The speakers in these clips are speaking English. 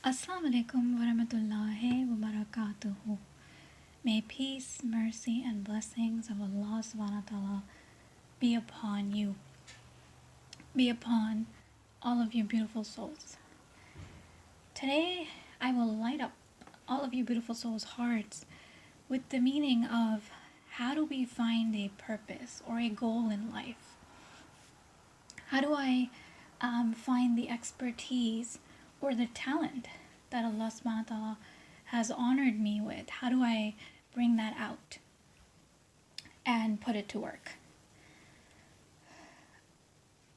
Assalamu alaikum warahmatullahi wabarakatuh. May peace, mercy, and blessings of Allah subhanahu wa ta'ala be upon you, be upon all of you beautiful souls. Today, I will light up all of you beautiful souls' hearts with the meaning of how do we find a purpose or a goal in life? How do I find the expertise or the talent that Allah subhanahu wa ta'ala has honored me with? How do I bring that out and put it to work?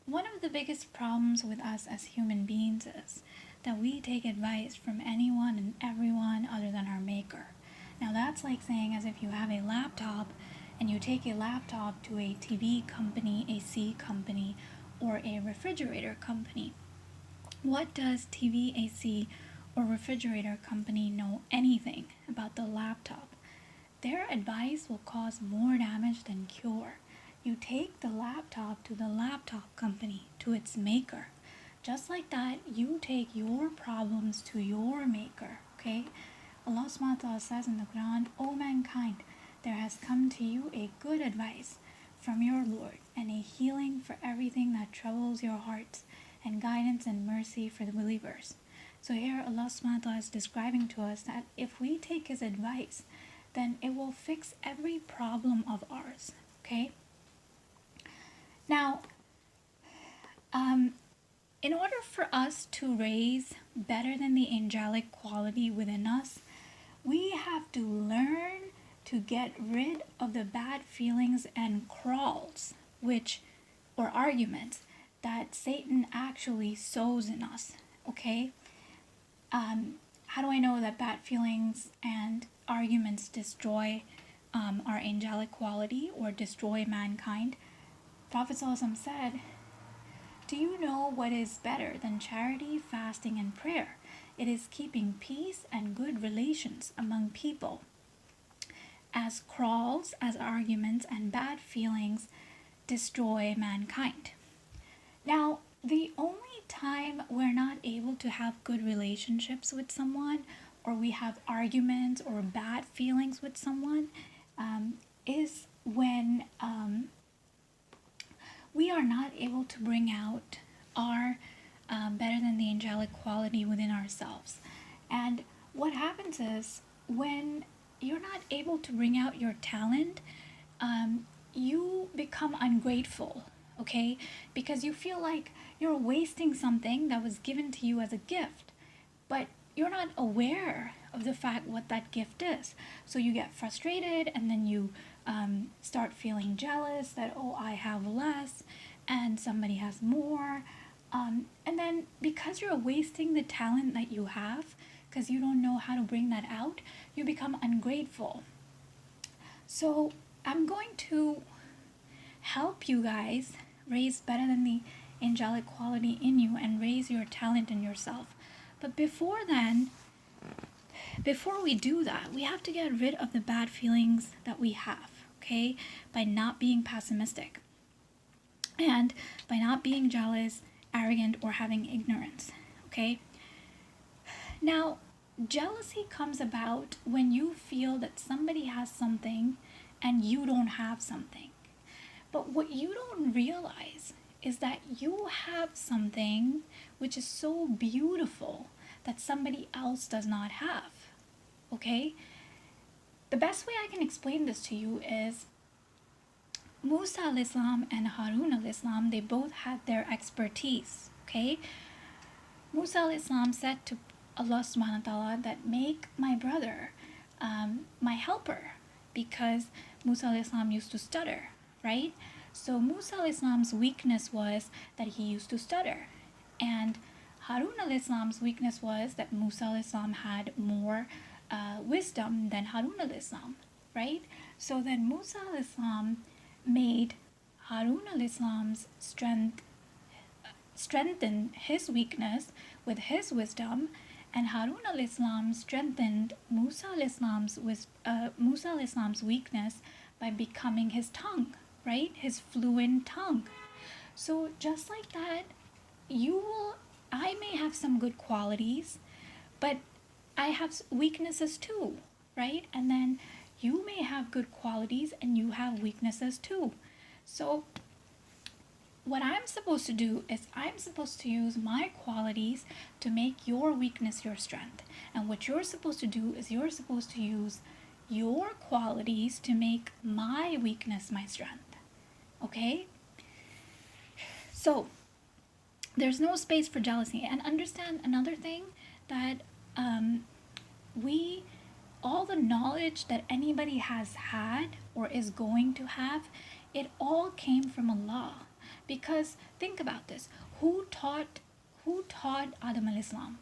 One of the biggest problems with us as human beings is that we take advice from anyone and everyone other than our maker. Now that's like saying as if you have a laptop and you take a laptop to a TV company, AC company, or a refrigerator company. What does TV, AC, or refrigerator company know anything about the laptop? Their advice will cause more damage than cure. You take the laptop to the laptop company, to its maker. Just like that, you take your problems to your maker, okay? Allah subhanahu wa ta'ala says in the Quran, O mankind, there has come to you a good advice from your Lord, and a healing for everything that troubles your hearts, and guidance and mercy for the believers. So here Allah subhanahu wa ta'ala is describing to us that if we take His advice, then it will fix every problem of ours, okay? Now, in order for us to raise better than the angelic quality within us, we have to learn to get rid of the bad feelings and crawls, or arguments that Satan actually sows in us, okay? How do I know that bad feelings and arguments destroy our angelic quality or destroy mankind? Prophet ﷺ said, do you know what is better than charity, fasting, and prayer? It is keeping peace and good relations among people. As crawls, as arguments, and bad feelings destroy mankind. Now, the only time we're not able to have good relationships with someone, or we have arguments or bad feelings with someone, is when we are not able to bring out our better than the angelic quality within ourselves. And what happens is when you're not able to bring out your talent, you become ungrateful, okay? Because you feel like you're wasting something that was given to you as a gift, but you're not aware of the fact what that gift is. So you get frustrated, and then you start feeling jealous that, oh, I have less and somebody has more. And then because you're wasting the talent that you have, because you don't know how to bring that out, you become ungrateful. So I'm going to help you guys raise better than the angelic quality in you and raise your talent in yourself. But before we do that, we have to get rid of the bad feelings that we have, okay? By not being pessimistic and by not being jealous, arrogant, or having ignorance, okay? Now, jealousy comes about when you feel that somebody has something and you don't have something. But what you don't realize is that you have something which is so beautiful that somebody else does not have, okay? The best way I can explain this to you is Musa al-Islam and Harun al-Islam, they both had their expertise, okay? Musa al-Islam said to Allah subhanahu wa ta'ala that make my brother my helper, because Musa al-Islam used to stutter, right? So Musa al-Islam's weakness was that he used to stutter, and Harun al-Islam's weakness was that Musa al-Islam had more wisdom than Harun al-Islam, right? So then Musa al-Islam made Harun al-Islam's strengthen his weakness with his wisdom, and Harun al-Islam strengthened Musa al-Islam's weakness by becoming his tongue, right? His fluent tongue. So just like that, I may have some good qualities, but I have weaknesses too, right? And then you may have good qualities and you have weaknesses too. So what I'm supposed to do is I'm supposed to use my qualities to make your weakness your strength. And what you're supposed to do is you're supposed to use your qualities to make my weakness my strength. Okay? So there's no space for jealousy. And understand another thing, that all the knowledge that anybody has had or is going to have, it all came from Allah. Because think about this, who taught Adam al-Islam?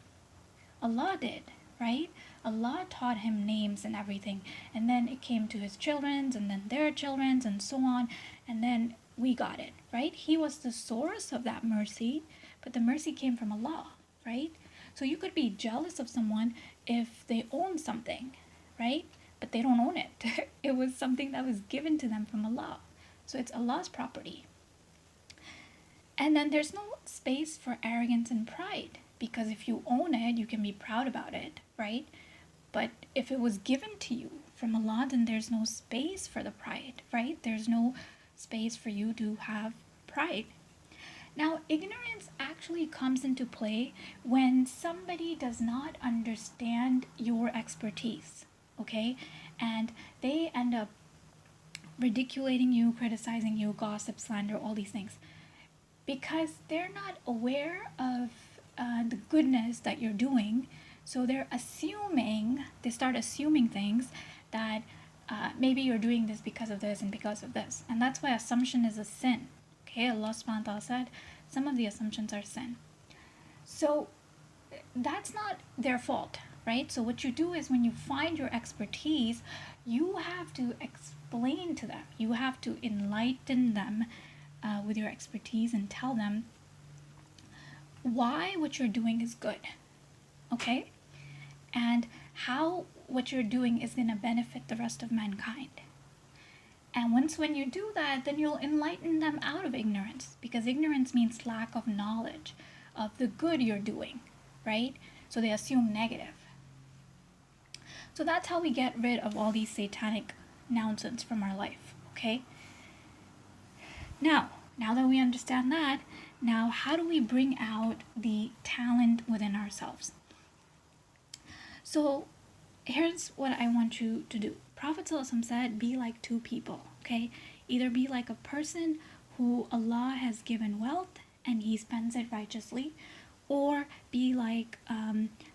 Allah did, right? Allah taught him names and everything, and then it came to his children's, and then their children's, and so on, and then we got it, right? He was the source of that mercy, but the mercy came from Allah, right? So you could be jealous of someone if they own something, right? But they don't own it. It was something that was given to them from Allah. So it's Allah's property. And then there's no space for arrogance and pride, because if you own it, you can be proud about it, right? But if it was given to you from Allah, then there's no space for the pride, right? There's no space for you to have pride. Now, ignorance actually comes into play when somebody does not understand your expertise, okay? And they end up ridiculing you, criticizing you, gossip, slander, all these things, because they're not aware of the goodness that you're doing. So they start assuming things that maybe you're doing this because of this and because of this. And that's why assumption is a sin. Okay, Allah subhanahu wa ta'ala said some of the assumptions are sin. So that's not their fault, right? So what you do is when you find your expertise, you have to explain to them. You have to enlighten them with your expertise and tell them why what you're doing is good, okay? And how what you're doing is going to benefit the rest of mankind. And when you do that, then you'll enlighten them out of ignorance, because ignorance means lack of knowledge of the good you're doing, right? So they assume negative. So that's how we get rid of all these satanic nonsense from our life, okay? Now that we understand that, now how do we bring out the talent within ourselves? So here's what I want you to do. Prophet ﷺ said, be like two people, okay? Either be like a person who Allah has given wealth and he spends it righteously, or be like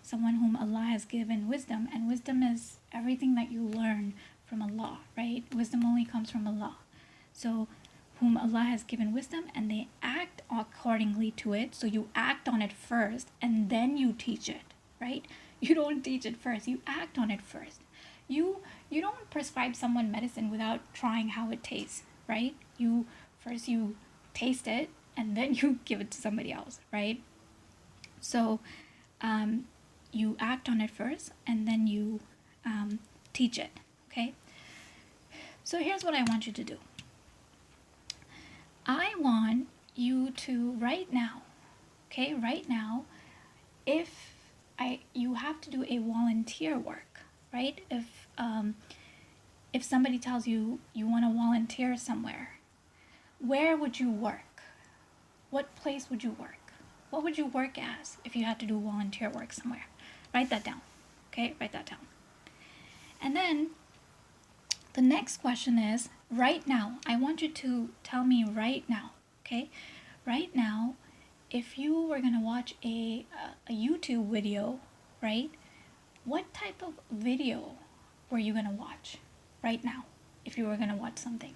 someone whom Allah has given wisdom, and wisdom is everything that you learn from Allah, right? Wisdom only comes from Allah. So whom Allah has given wisdom, and they act accordingly to it. So you act on it first and then you teach it, right? You don't teach it first, you act on it first. You don't prescribe someone medicine without trying how it tastes, right? You taste it and then you give it to somebody else, right? So you act on it first and then you teach it, okay? So here's what I want you to do. I want you to right now, if you have to do a volunteer work, right? If somebody tells you you want to volunteer somewhere, where would you work? What place would you work? What would you work as if you had to do volunteer work somewhere? Write that down, okay? Write that down. And then the next question is, right now, I want you to tell me right now, okay? Right now, if you were going to watch a YouTube video, right? What type of video were you going to watch right now if you were going to watch something?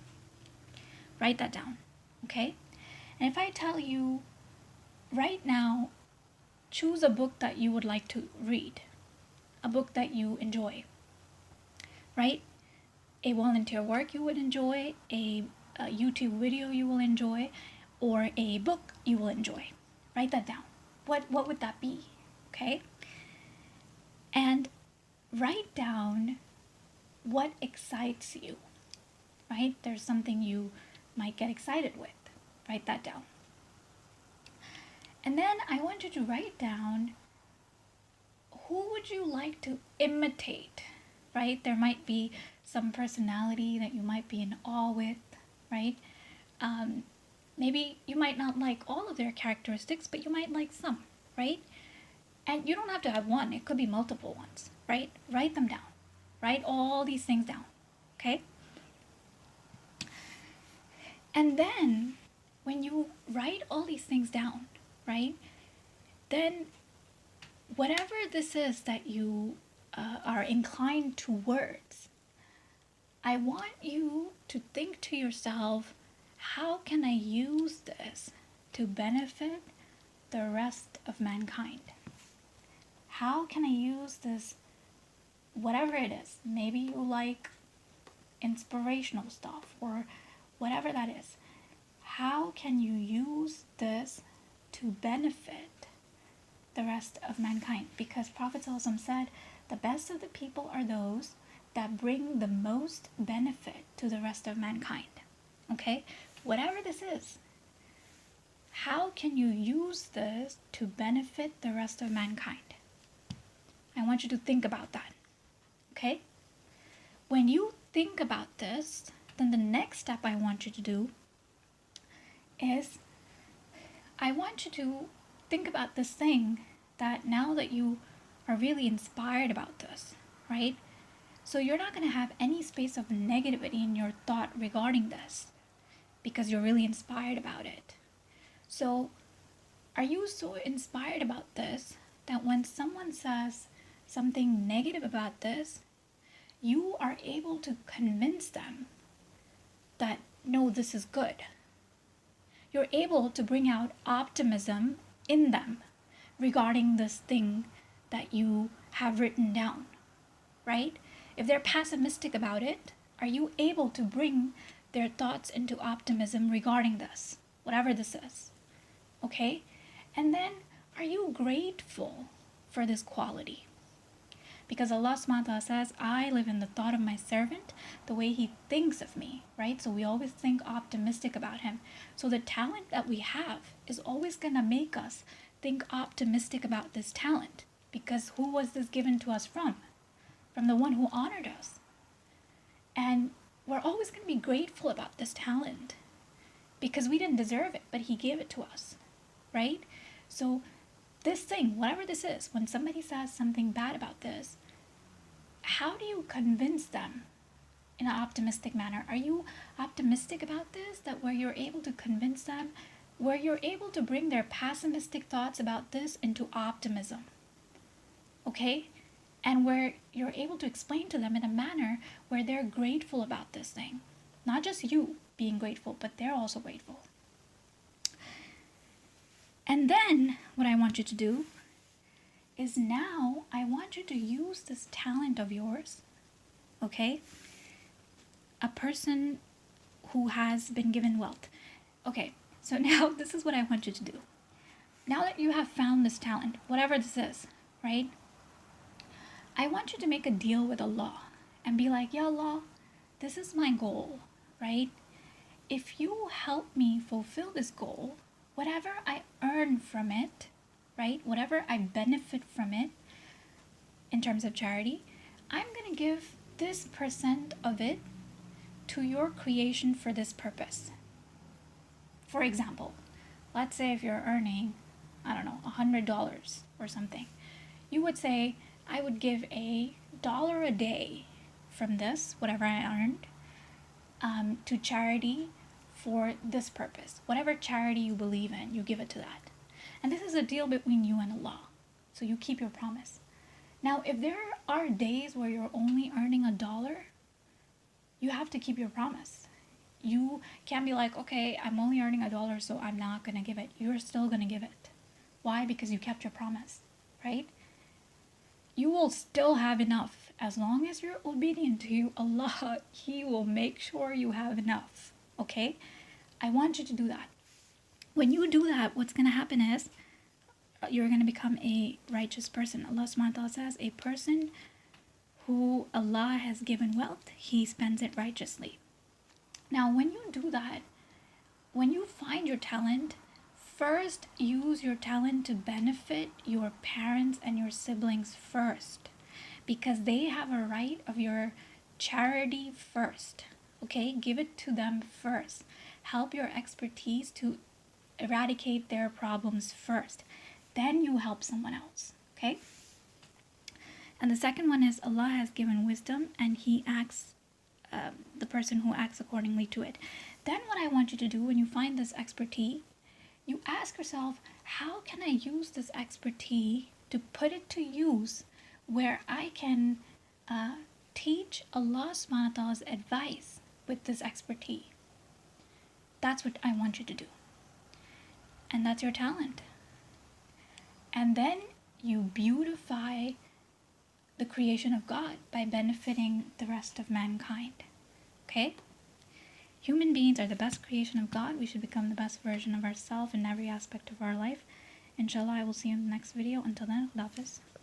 Write that down, okay? And if I tell you right now, choose a book that you would like to read, a book that you enjoy, right? A volunteer work you would enjoy, a YouTube video you will enjoy, or a book you will enjoy. Write that down. What would that be? Okay? And write down what excites you, right? There's something you might get excited with. Write that down. And then I want you to write down who would you like to imitate, right? There might be some personality that you might be in awe with, right? Maybe you might not like all of their characteristics, but you might like some, right? And you don't have to have one, it could be multiple ones, right? Write them down. Write all these things down, okay? And then when you write all these things down, right? Then whatever this is that you are inclined towards, I want you to think to yourself, how can I use this to benefit the rest of mankind? How can I use this, whatever it is? Maybe you like inspirational stuff or whatever that is. How can you use this to benefit the rest of mankind? Because Prophet ﷺ said, the best of the people are those that bring the most benefit to the rest of mankind. Okay? Whatever this is, how can you use this to benefit the rest of mankind? I want you to think about that. Okay? When you think about this, then the next step I want you to do is I want you to think about this thing that now that you are really inspired about this, right? So you're not going to have any space of negativity in your thought regarding this because you're really inspired about it. So are you so inspired about this that when someone says something negative about this, you are able to convince them that, no, this is good. You're able to bring out optimism in them regarding this thing that you have written down, right? If they're pessimistic about it, are you able to bring their thoughts into optimism regarding this, whatever this is? Okay? And then, are you grateful for this quality? Because Allah subhanahu wa ta'ala says, I live in the thought of my servant, the way he thinks of me, right? So we always think optimistic about him. So the talent that we have is always going to make us think optimistic about this talent. Because who was this given to us from? From the one who honored us. And we're always going to be grateful about this talent. Because we didn't deserve it, but he gave it to us, right? So this thing, whatever this is, when somebody says something bad about this, how do you convince them in an optimistic manner? Are you optimistic about this? That where you're able to convince them, where you're able to bring their pessimistic thoughts about this into optimism, okay? And where you're able to explain to them in a manner where they're grateful about this thing. Not just you being grateful, but they're also grateful. And then what I want you to do is now I want you to use this talent of yours, okay? A person who has been given wealth. Okay, so now this is what I want you to do. Now that you have found this talent, whatever this is, right? I want you to make a deal with Allah and be like, Ya Allah, this is my goal, right? If you help me fulfill this goal, whatever I earn from it, right? Whatever I benefit from it in terms of charity, I'm going to give this % of it to your creation for this purpose. For example, let's say if you're earning, I don't know, $100 or something, you would say, I would give $1 a day from this, whatever I earned, to charity for this purpose. Whatever charity you believe in, you give it to that. And this is a deal between you and Allah. So you keep your promise. Now, if there are days where you're only earning $1, you have to keep your promise. You can't be like, okay, I'm only earning $1, so I'm not going to give it. You're still going to give it. Why? Because you kept your promise, right? You will still have enough. As long as you're obedient to Allah, He will make sure you have enough. Okay? I want you to do that. When you do that, what's going to happen is you're going to become a righteous person. Allah subhanahu wa ta'ala says, a person who Allah has given wealth, he spends it righteously. Now, when you do that, when you find your talent, first use your talent to benefit your parents and your siblings first, because they have a right of your charity first. Okay, give it to them first. Help your expertise to eradicate their problems first. Then you help someone else. Okay? And the second one is Allah has given wisdom and He acts, the person who acts accordingly to it. Then what I want you to do when you find this expertise, you ask yourself, how can I use this expertise to put it to use where I can teach Allah subhanahu wa ta'ala's advice with this expertise? That's what I want you to do. And that's your talent. And then you beautify the creation of God by benefiting the rest of mankind. Okay? Human beings are the best creation of God. We should become the best version of ourselves in every aspect of our life. Inshallah, I will see you in the next video. Until then, Khudafis.